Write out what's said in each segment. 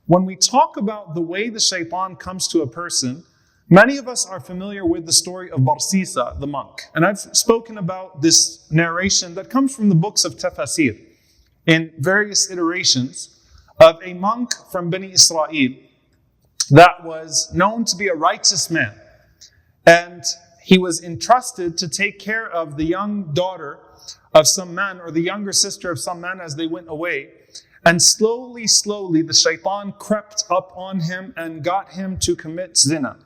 when we talk about the way the shaitan comes to a person, many of us are familiar with the story of Barsisa, the monk. And I've spoken about this narration that comes from the books of Tafasir in various iterations of a monk from Bani Israel that was known to be a righteous man. And he was entrusted to take care of the young daughter of some man, or the younger sister of some man, as they went away. And slowly, the shaitan crept up on him and got him to commit zina,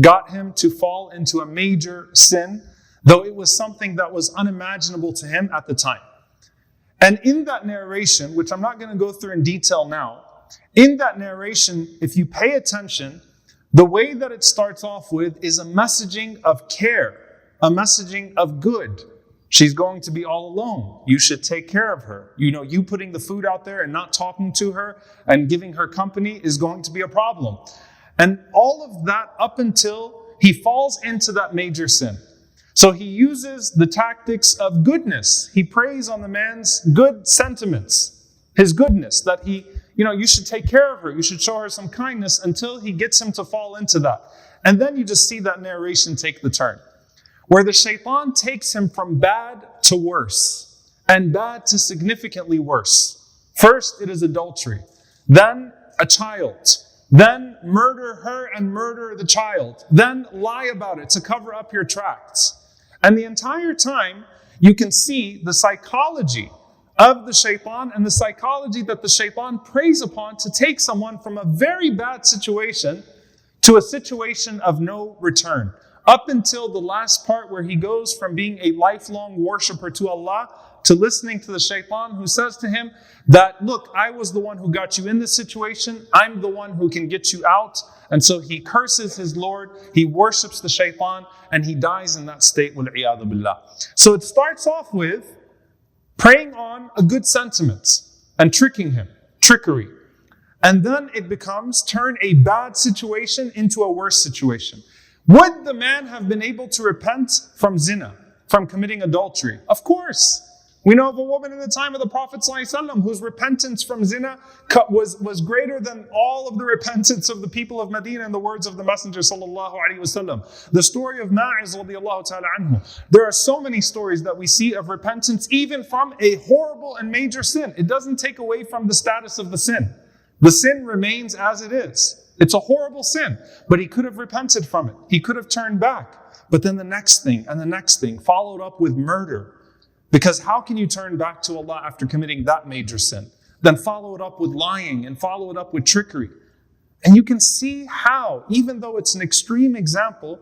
got him to fall into a major sin, though it was something that was unimaginable to him at the time. And in that narration, which I'm not going to go through in detail now, in that narration, if you pay attention, the way that it starts off with is a messaging of care, a messaging of good. She's going to be all alone. You should take care of her. You putting the food out there and not talking to her and giving her company is going to be a problem. And all of that up until he falls into that major sin. So he uses the tactics of goodness. He preys on the man's good sentiments, his goodness, that you should take care of her. You should show her some kindness, until he gets him to fall into that. And then you just see that narration take the turn, where the shaitan takes him from bad to worse, and bad to significantly worse. First, it is adultery. Then, a child. Then, murder her and murder the child. Then, lie about it to cover up your tracts. And the entire time, you can see the psychology of the shaitan, and the psychology that the shaitan preys upon to take someone from a very bad situation to a situation of no return. Up until the last part, where he goes from being a lifelong worshiper to Allah to listening to the shaitan, who says to him that, look, I was the one who got you in this situation. I'm the one who can get you out. And so he curses his Lord, he worships the shaitan, and he dies in that state, wal-'iyadhu billah. So it starts off with preying on a good sentiment and tricking him, trickery. And then it becomes turn a bad situation into a worse situation. Would the man have been able to repent from zina, from committing adultery? Of course. We know of a woman in the time of the Prophet ﷺ whose repentance from zina was greater than all of the repentance of the people of Medina, in the words of the Messenger ﷺ. The story of Ma'iz radiallahu ta'ala anhu. There are so many stories that we see of repentance even from a horrible and major sin. It doesn't take away from the status of the sin. The sin remains as it is. It's a horrible sin, but he could have repented from it. He could have turned back. But then the next thing and the next thing followed up with murder. Because how can you turn back to Allah after committing that major sin? Then follow it up with lying and follow it up with trickery. And you can see how, even though it's an extreme example,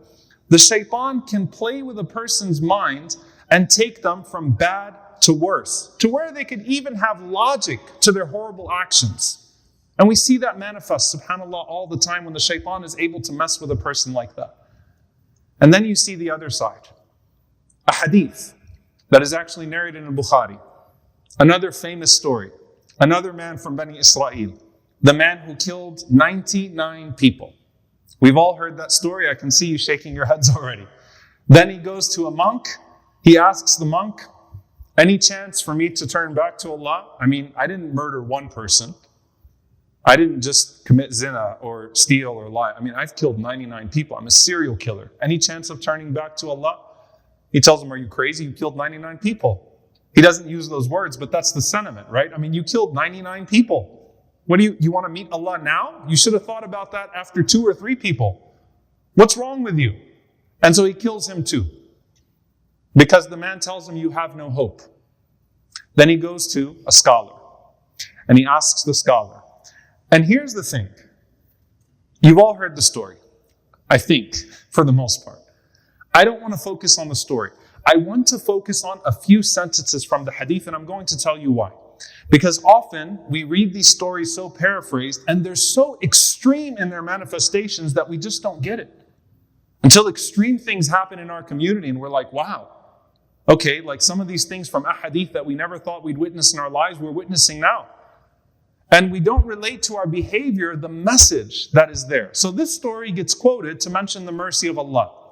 the shaitan can play with a person's mind and take them from bad to worse, to where they could even have logic to their horrible actions. And we see that manifest, subhanAllah, all the time when the shaitan is able to mess with a person like that. And then you see the other side. A hadith that is actually narrated in Bukhari. Another famous story. Another man from Bani Israel. The man who killed 99 people. We've all heard that story. I can see you shaking your heads already. Then he goes to a monk. He asks the monk, any chance for me to turn back to Allah? I mean, I didn't murder one person. I didn't just commit zina or steal or lie. I mean, I've killed 99 people. I'm a serial killer. Any chance of turning back to Allah? He tells him, are you crazy? You killed 99 people. He doesn't use those words, but that's the sentiment, right? I mean, you killed 99 people. What do you want to meet Allah now? You should have thought about that after 2 or 3 people. What's wrong with you? And so he kills him too. Because the man tells him, you have no hope. Then he goes to a scholar. And he asks the scholar. And here's the thing. You've all heard the story. I think, for the most part. I don't want to focus on the story. I want to focus on a few sentences from the hadith, and I'm going to tell you why. Because often we read these stories so paraphrased, and they're so extreme in their manifestations that we just don't get it. Until extreme things happen in our community, and we're like, wow. Okay, like some of these things from a hadith that we never thought we'd witness in our lives, we're witnessing now. And we don't relate to our behavior the message that is there. So this story gets quoted to mention the mercy of Allah.